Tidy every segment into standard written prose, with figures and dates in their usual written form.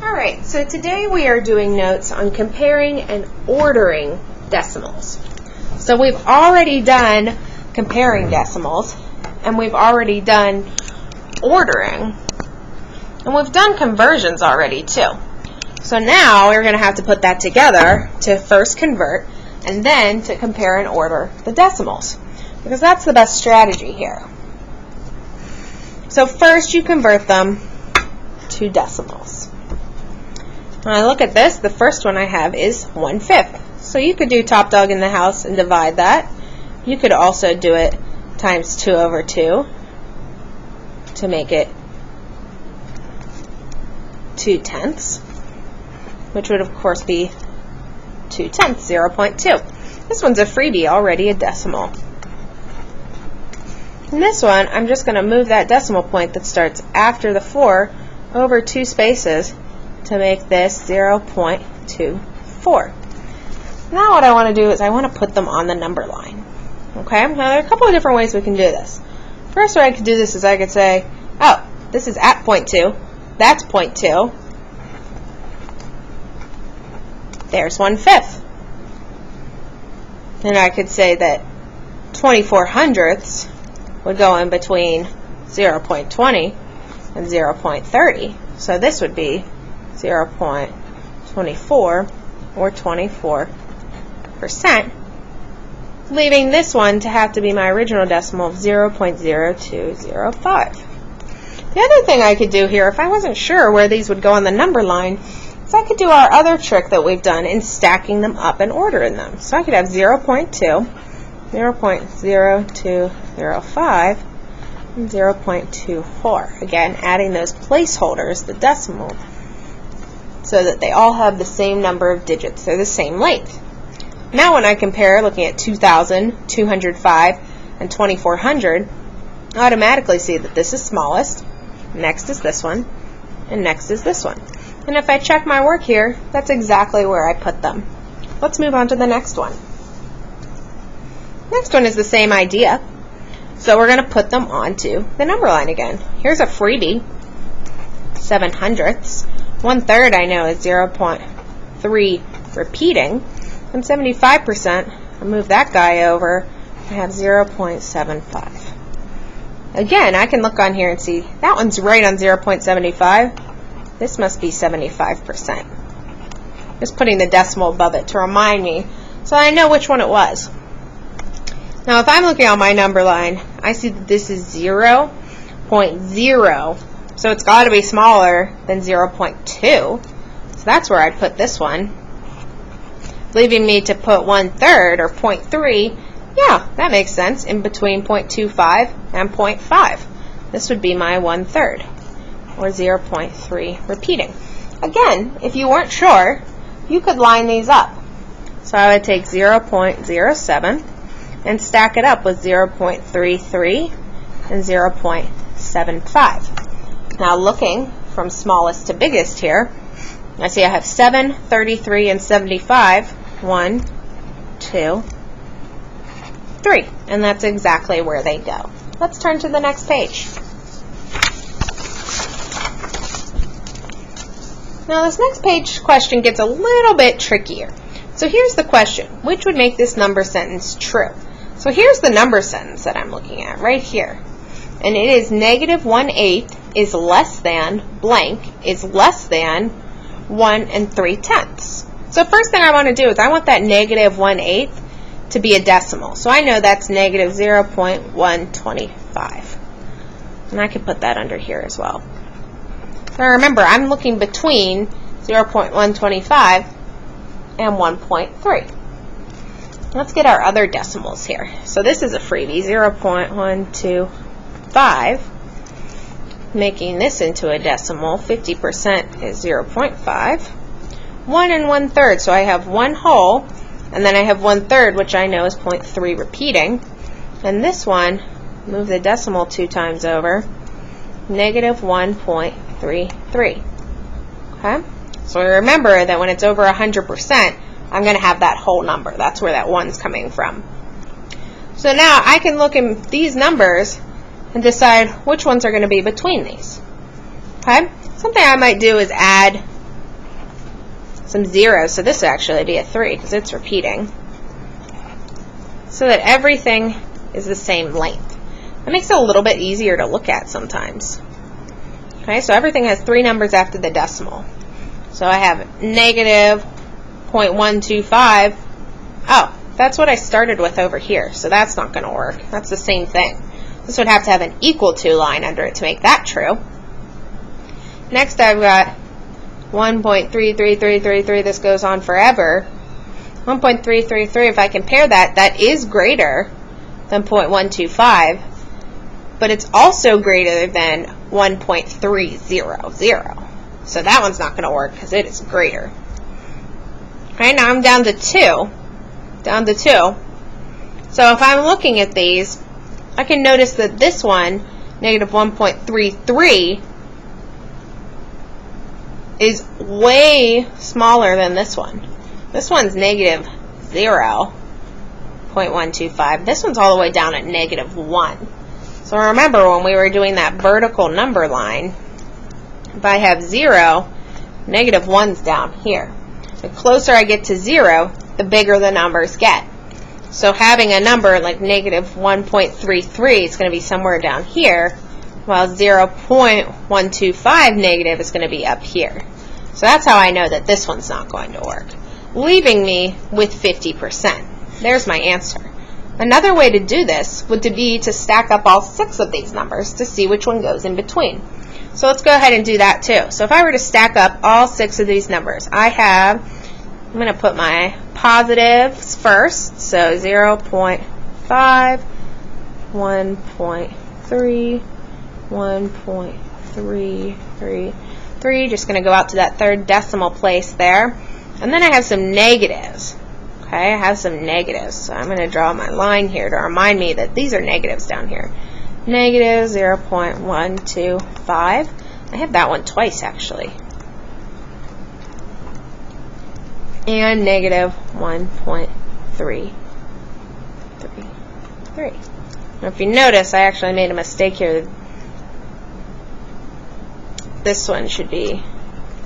Alright, so today we are doing notes on comparing and ordering decimals. So we've already done comparing decimals, and we've already done ordering, and we've done conversions already too. So now we're going to have to put that together to first convert and then to compare and order the decimals, because that's the best strategy here. So first you convert them to decimals. When I look at this, the first one I have is 1/5. So you could do top dog in the house and divide that. You could also do it times 2/2 to make it 2/10, which would of course be 2/10, 0.2. This one's a freebie, already a decimal. In this one, I'm just going to move that decimal point that starts after the 4 over 2 spaces to make this 0.24. Now what I want to do is I want to put them on the number line. Okay, now there are a couple of different ways we can do this. First way I could do this is I could say, oh, this is at 0.2, that's 0.2, there's 1/5. And I could say that 24 hundredths would go in between 0.20 and 0.30. So this would be 0.24 or 24%, leaving this one to have to be my original decimal of 0.0205. The other thing I could do here, if I wasn't sure where these would go on the number line, is I could do our other trick that we've done in stacking them up and ordering them. So I could have 0.2, 0.0205, and 0.24. Again, adding those placeholders, the decimal, so that they all have the same number of digits. They're the same length. Now when I compare, looking at 2,000, 205, and 2,400, I automatically see that this is smallest, next is this one, and next is this one. And if I check my work here, that's exactly where I put them. Let's move on to the next one. Next one is the same idea. So we're going to put them onto the number line again. Here's a freebie, 7 hundredths. 1/3 I know is 0.3 repeating. And 75%, I move that guy over, I have 0.75. Again, I can look on here and see that one's right on 0.75. This must be 75%. Just putting the decimal above it to remind me so I know which one it was. Now if I'm looking on my number line, I see that this is 0.0, so it's got to be smaller than 0.2. So that's where I'd put this one, leaving me to put 1/3 or 0.3. Yeah, that makes sense, in between 0.25 and 0.5. This would be my 1/3, or 0.3 repeating. Again, if you weren't sure, you could line these up. So I would take 0.07 and stack it up with 0.33 and 0.75. Now looking from smallest to biggest here, I see I have 7, 33, and 75. 1, 2, 3. And that's exactly where they go. Let's turn to the next page. Now this next page question gets a little bit trickier. So here's the question. Which would make this number sentence true? So here's the number sentence that I'm looking at right here. And it is -1/8 is less than blank is less than 1 3/10. So first thing I want to do is I want that -1/8 to be a decimal. So I know that's -0.125. And I can put that under here as well. Now remember, I'm looking between 0.125 and 1.3. Let's get our other decimals here. So this is a freebie, 0.125. Making this into a decimal, 50% is 0.5. 1 and 1/3, so I have 1 whole, and then I have 1/3, which I know is 0.3 repeating. And this one, move the decimal 2 times over, -1.33. Okay? So remember that when it's over 100%, I'm going to have that whole number. That's where that 1's coming from. So now I can look at these numbers and decide which ones are going to be between these. Okay? Something I might do is add some zeros, so this would actually be a 3 because it's repeating. So that everything is the same length. That makes it a little bit easier to look at sometimes. Okay, so everything has 3 numbers after the decimal. So I have negative 0.125. Oh, that's what I started with over here, so that's not going to work. That's the same thing. This would have to have an equal to line under it to make that true. Next I've got 1.33333. This goes on forever. 1.333, if I compare that, that is greater than 0.125, but it's also greater than 1.300. So that one's not going to work because it is greater. Okay, now I'm down to 2. Down to 2. So if I'm looking at these, I can notice that this one, negative 1.33, is way smaller than this one. This one's negative 0.125. This one's all the way down at negative 1. So remember when we were doing that vertical number line, if I have 0, negative 1's down here. The closer I get to 0, the bigger the numbers get. So having a number like negative 1.33 is going to be somewhere down here, while 0.125 negative is going to be up here. So that's how I know that this one's not going to work, leaving me with 50%. There's my answer. Another way to do this would be to stack up all 6 of these numbers to see which one goes in between. So let's go ahead and do that too. So if I were to stack up all 6 of these numbers, I'm going to put my positives first. So 0.5, 1.3, 1.333. Just going to go out to that third decimal place there. And then I have some negatives. Okay, I have some negatives. So I'm going to draw my line here to remind me that these are negatives down here. Negative 0.125. I have that one twice actually. And negative 1.333. Now if you notice, I actually made a mistake here. This one should be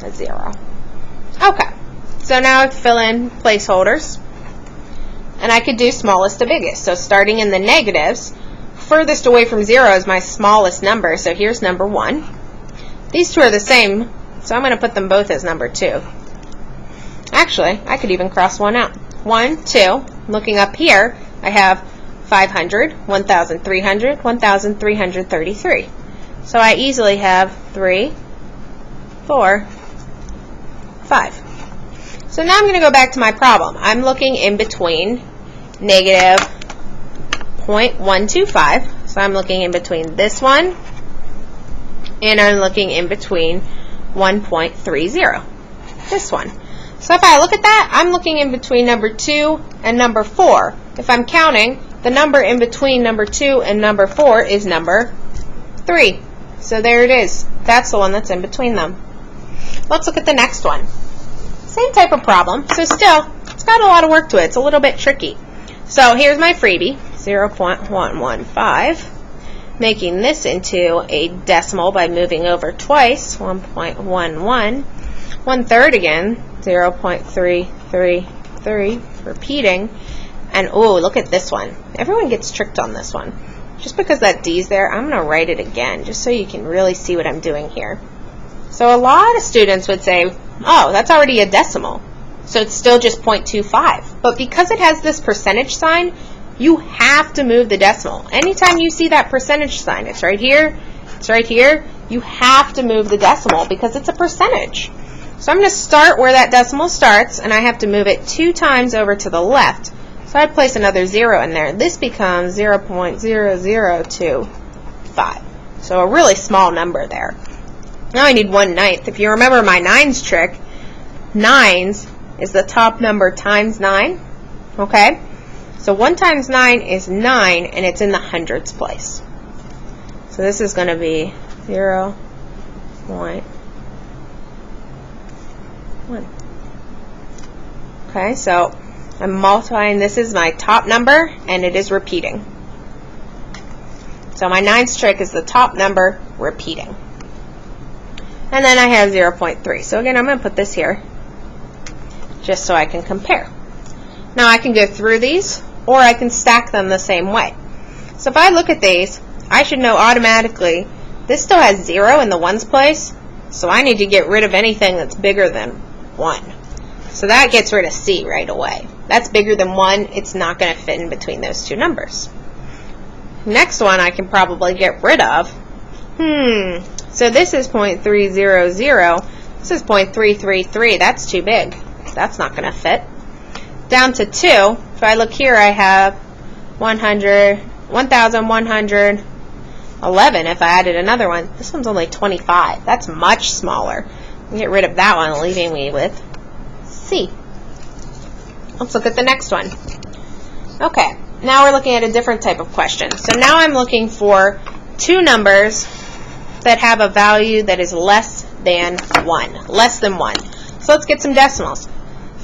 a 0. Okay, so now I fill in placeholders. And I could do smallest to biggest. So starting in the negatives, furthest away from 0 is my smallest number. So here's number 1. These two are the same, so I'm going to put them both as number 2. Actually, I could even cross one out. 1, 2. Looking up here, I have 500, 1,300, 1,333. So I easily have 3, 4, 5. So now I'm going to go back to my problem. I'm looking in between negative 0.125. So I'm looking in between this one, and I'm looking in between 1.30. This one. So if I look at that, I'm looking in between number 2 and number 4. If I'm counting, the number in between number 2 and number 4 is number 3. So there it is. That's the one that's in between them. Let's look at the next one. Same type of problem. So still, it's got a lot of work to it. It's a little bit tricky. So here's my freebie, 0.115. Making this into a decimal by moving over twice, 1.11. 1/3 again, 0.333, repeating. And oh, look at this one. Everyone gets tricked on this one. Just because that D's there, I'm going to write it again, just so you can really see what I'm doing here. So a lot of students would say, oh, that's already a decimal. So it's still just 0.25. But because it has this percentage sign, you have to move the decimal. Anytime you see that percentage sign, it's right here, it's right here, you have to move the decimal because it's a percentage. So I'm going to start where that decimal starts, and I have to move it 2 times over to the left. So I'd place another 0 in there. This becomes 0.0025. So a really small number there. Now I need 1/9. If you remember my 9s trick, 9s is the top number times 9. Okay? So 1 times 9 is 9, and it's in the hundreds place. So this is going to be 0.1. Okay, so I'm multiplying. This is my top number, and it is repeating. So my 9s trick is the top number repeating. And then I have 0.3. So again, I'm going to put this here. just so I can compare. Now I can go through these, or I can stack them the same way. So if I look at these, I should know automatically this still has 0 in the ones place, so I need to get rid of anything that's bigger than 1. So that gets rid of C right away. That's bigger than 1. It's not going to fit in between those two numbers. Next one I can probably get rid of. So this is 0.300. This is 0.333. That's too big. That's not going to fit. Down to 2. If I look here, I have 1,111. If I added another one, this one's only 25. That's much smaller. I'll get rid of that one, leaving me with C. Let's look at the next one. Okay, now we're looking at a different type of question. So now I'm looking for two numbers that have a value that is less than 1. Less than 1. So let's get some decimals.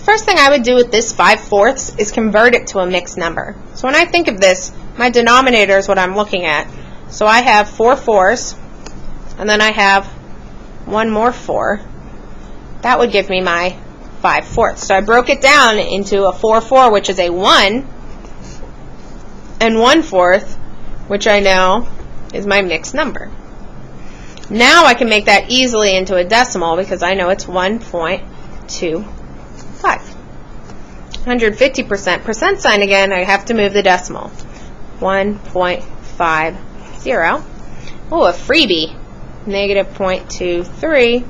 First thing I would do with this 5/4 is convert it to a mixed number. So when I think of this, my denominator is what I'm looking at. So I have 4 4s, and then I have one more 4. That would give me my 5/4. So I broke it down into a 4 4, which is a 1, and 1/4, which I know is my mixed number. Now I can make that easily into a decimal because I know it's 1.25. 150%, percent sign again, I have to move the decimal. 1.50. Oh, a freebie. Negative 0.23.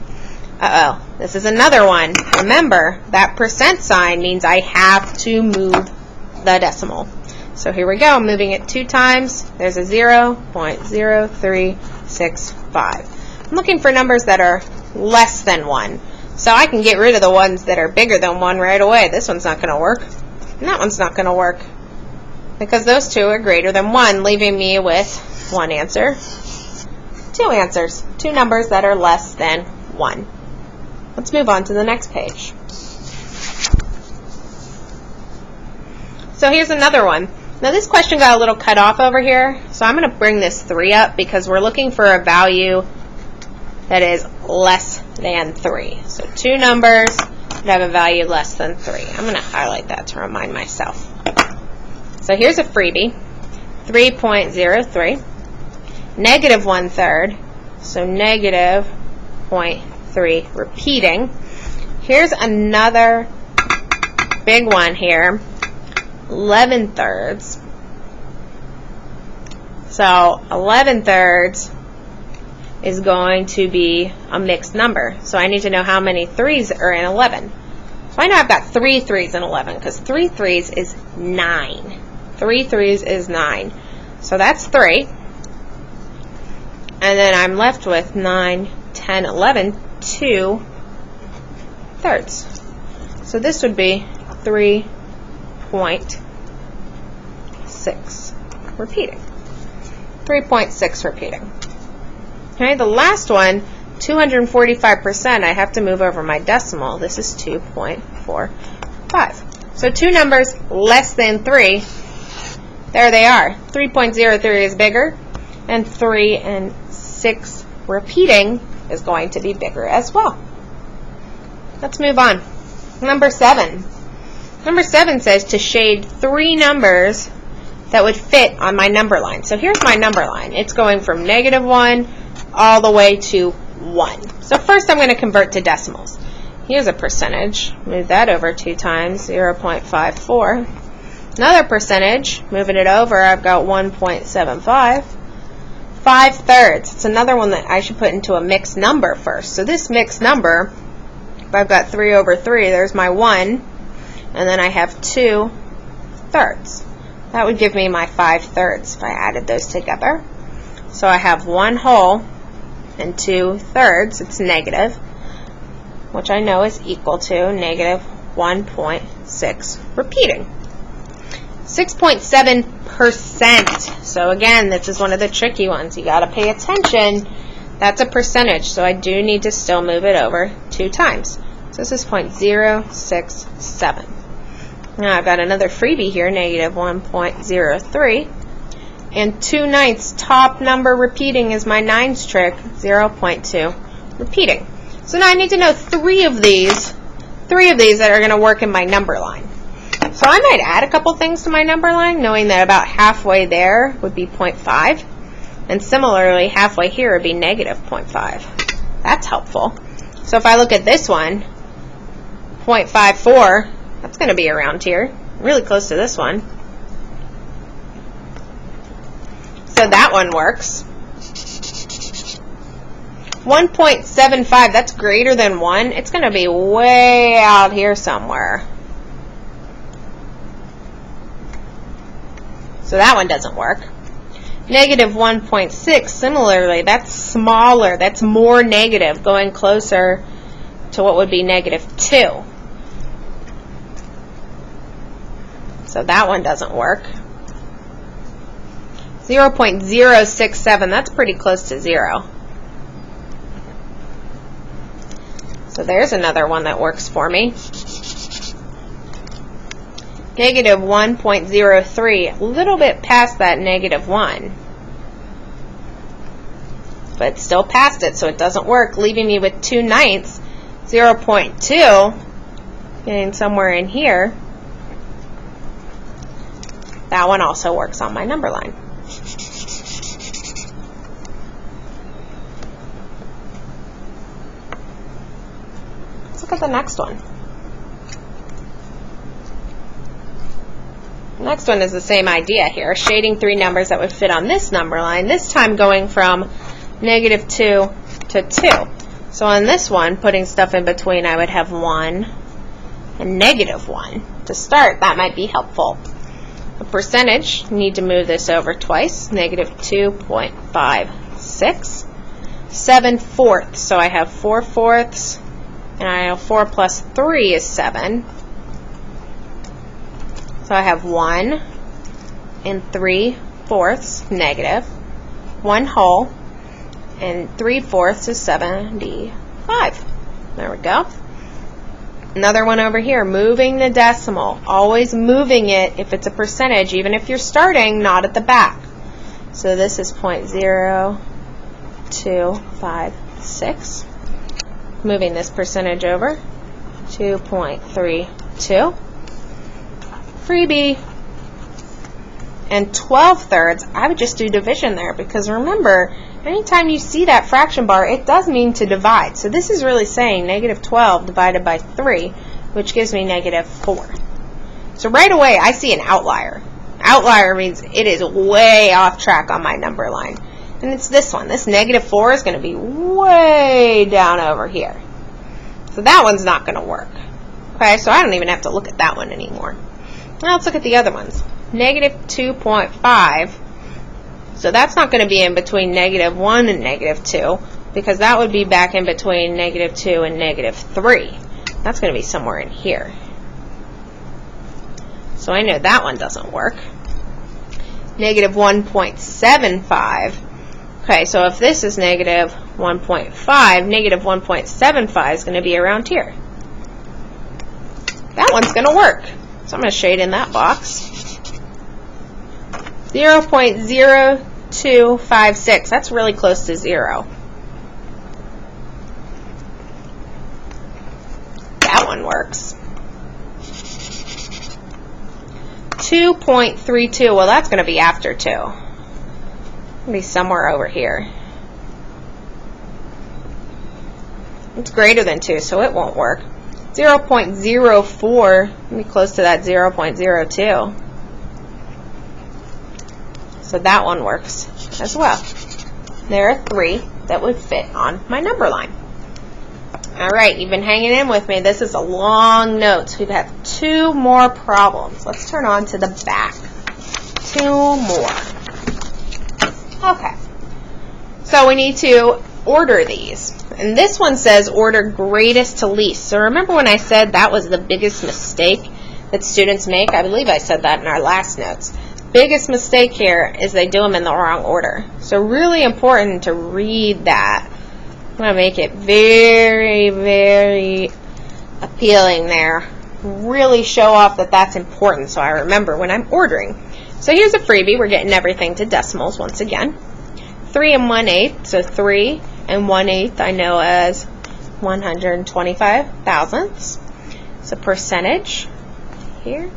Uh-oh, this is another one. Remember, that percent sign means I have to move the decimal. So here we go, moving it 2 times. There's a 0.0365. I'm looking for numbers that are less than 1. So I can get rid of the ones that are bigger than 1 right away. This one's not going to work. And that one's not going to work. Because those two are greater than 1, leaving me with one answer. 2 answers. 2 numbers that are less than 1. Let's move on to the next page. So here's another one. Now this question got a little cut off over here, so I'm going to bring this 3 up because we're looking for a value that is less than 3. So 2 numbers that have a value less than 3. I'm going to highlight that to remind myself. So here's a freebie, 3.03, negative 1/3, so negative 0.3 repeating. Here's another big one here, 11/3. So 11/3 is going to be a mixed number. So I need to know how many 3's are in 11. So I know I've got 3 3's in 11 because 3 3's is 9. 3 3's is 9. So that's 3. And then I'm left with 9, 10, 11, 2/3. So this would be 3.6 repeating. 3.6 repeating. Okay, the last one, 245%, I have to move over my decimal. This is 2.45. So 2 numbers less than 3, there they are. 3.03 is bigger, and 3 and 6 repeating is going to be bigger as well. Let's move on. Number 7. Number 7 says to shade 3 numbers that would fit on my number line. So here's my number line. It's going from negative 1 all the way to 1. So first I'm going to convert to decimals. Here's a percentage. Move that over 2 times, 0.54. Another percentage, moving it over, I've got 1.75. 5/3. It's another one that I should put into a mixed number first. So this mixed number, if I've got 3/3, there's my 1, and then I have 2/3. That would give me my 5/3 if I added those together. So I have 1 whole and 2/3. It's negative, which I know is equal to negative 1.6 repeating. 6.7%. So again, this is one of the tricky ones. You got to pay attention. That's a percentage, so I do need to still move it over 2 times. So this is 0.067. Now I've got another freebie here, negative 1.03. And 2/9, top number repeating is my 9's trick, 0.2 repeating. So now I need to know 3 of these 3 of these that are going to work in my number line. So I might add a couple things to my number line, knowing that about halfway there would be 0.5. And similarly, halfway here would be negative 0.5. That's helpful. So if I look at this one, 0.54, that's going to be around here, really close to this one. So that one works. 1.75, that's greater than 1. It's going to be way out here somewhere. So that one doesn't work. Negative 1.6, similarly, that's smaller. That's more negative, going closer to what would be negative 2. So that one doesn't work. 0.067, that's pretty close to 0. So there's another one that works for me. Negative 1.03, a little bit past that negative 1. But still past it, so it doesn't work, leaving me with 2/9, 0.2, getting somewhere in here. That one also works on my number line. Let's look at the next one. The next one is the same idea here, shading 3 numbers that would fit on this number line, this time going from negative 2 to 2. So on this one, putting stuff in between, I would have 1 and negative 1. To start, that might be helpful. A percentage, you need to move this over twice, negative 2.56. 7/4, so I have 4/4, and I know 4 plus 3 is 7. So I have 1 and 3/4 negative, 1 whole, and 3/4 is 75. There we go. Another one over here, moving the decimal, always moving it if it's a percentage, even if you're starting not at the back. So this is 0.0256. Moving this percentage over, 2.32. Freebie. And 12/3, I would just do division there, because remember, anytime you see that fraction bar, it does mean to divide. So this is really saying negative 12 divided by 3, which gives me negative 4. So right away, I see an outlier. Outlier means it is way off track on my number line. And it's this one. This negative 4 is going to be way down over here. So that one's not going to work. Okay, so I don't even have to look at that one anymore. Now let's look at the other ones. Negative 2.5. So that's not going to be in between negative 1 and negative 2, because that would be back in between negative 2 and negative 3. That's going to be somewhere in here. So I know that one doesn't work. Negative 1.75. Okay, so if this is negative 1.5, negative 1.75 is going to be around here. That one's going to work. So I'm going to shade in that box. 0.0256. That's really close to 0. That one works. 2.32. Well, that's going to be after 2. It'll be somewhere over here. It's greater than 2, so it won't work. 0.04. Let me close to that 0.02. So that one works as well. There are 3 that would fit on my number line. All right, you've been hanging in with me. This is a long note. So we've had 2 more problems. Let's turn on to the back. 2 more. Okay. So we need to order these. And this one says order greatest to least. So remember when I said that was the biggest mistake that students make? I believe I said that in our last notes. Biggest mistake here is they do them in the wrong order. So really important to read that. I'm going to make it very, very appealing there. Really show off that that's important so I remember when I'm ordering. So here's a freebie. We're getting everything to decimals once again. 3 1/8, so 3 1/8 I know as 125 thousandths. It's a percentage here.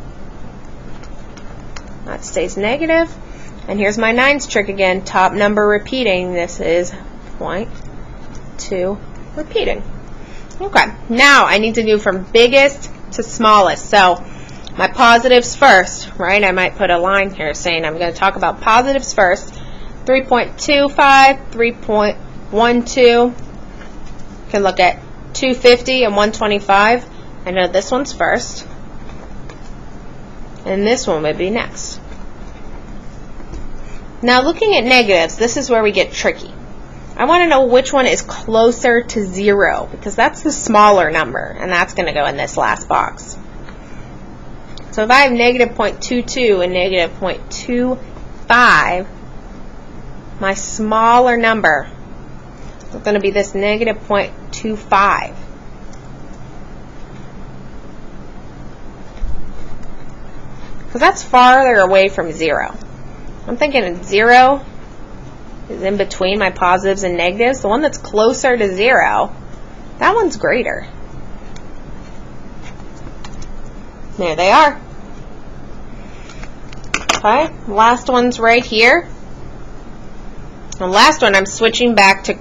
That stays negative. And here's my nines trick again. Top number repeating. This is 0.2 repeating. Okay, now I need to do from biggest to smallest. So my positives first, right? I might put a line here saying I'm going to talk about positives first. 3.25, 3.12. You can look at 250 and 125. I know this one's first. And this one would be next. Now looking at negatives, this is where we get tricky. I want to know which one is closer to 0 because that's the smaller number and that's going to go in this last box. So if I have negative 0.22 and negative 0.25, my smaller number is going to be this negative 0.25. Because that's farther away from 0. I'm thinking 0 is in between my positives and negatives. The one that's closer to 0, that one's greater. There they are. Okay, last one's right here. The last one I'm switching back to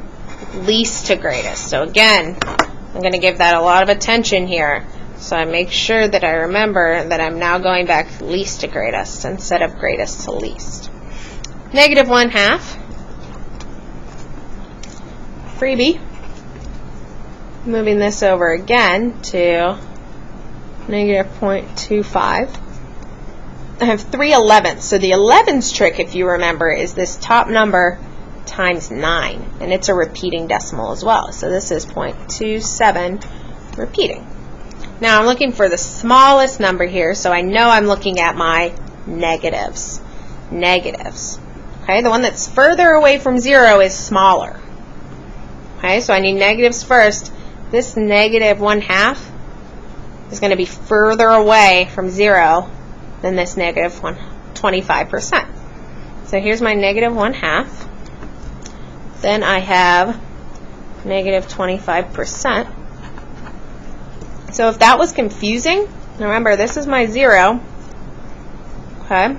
least to greatest. So again, I'm going to give that a lot of attention here. So I make sure that I remember that I'm now going back least to greatest instead of greatest to least. Negative 1/2. Freebie. Moving this over again to negative 0.25. I have 3/11ths. So the 11ths trick, if you remember, is this top number times 9. And it's a repeating decimal as well. So this is 0.27 repeating. Now I'm looking for the smallest number here, so I know I'm looking at my negatives. Negatives. Okay, the one that's further away from 0 is smaller. Okay, so I need negatives first. This negative 1/2 is going to be further away from 0 than this negative 25%. So here's my negative 1/2. Then I have negative 25%. So if that was confusing, remember this is my 0. Okay.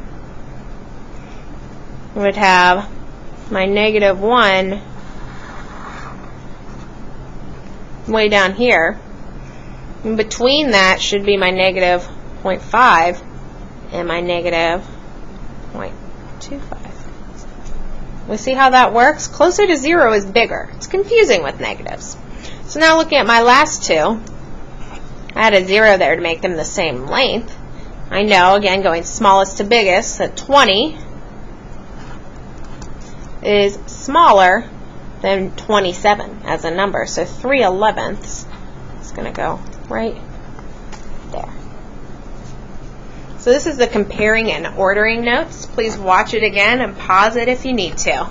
I would have my negative 1 way down here. In between that should be my negative 0.5 and my negative 0.25. We see how that works? Closer to 0 is bigger. It's confusing with negatives. So now looking at my last two, I had a 0 there to make them the same length. I know, again, going smallest to biggest, that 20 is smaller than 27 as a number. So 3/11ths is going to go right there. So this is the comparing and ordering notes. Please watch it again and pause it if you need to.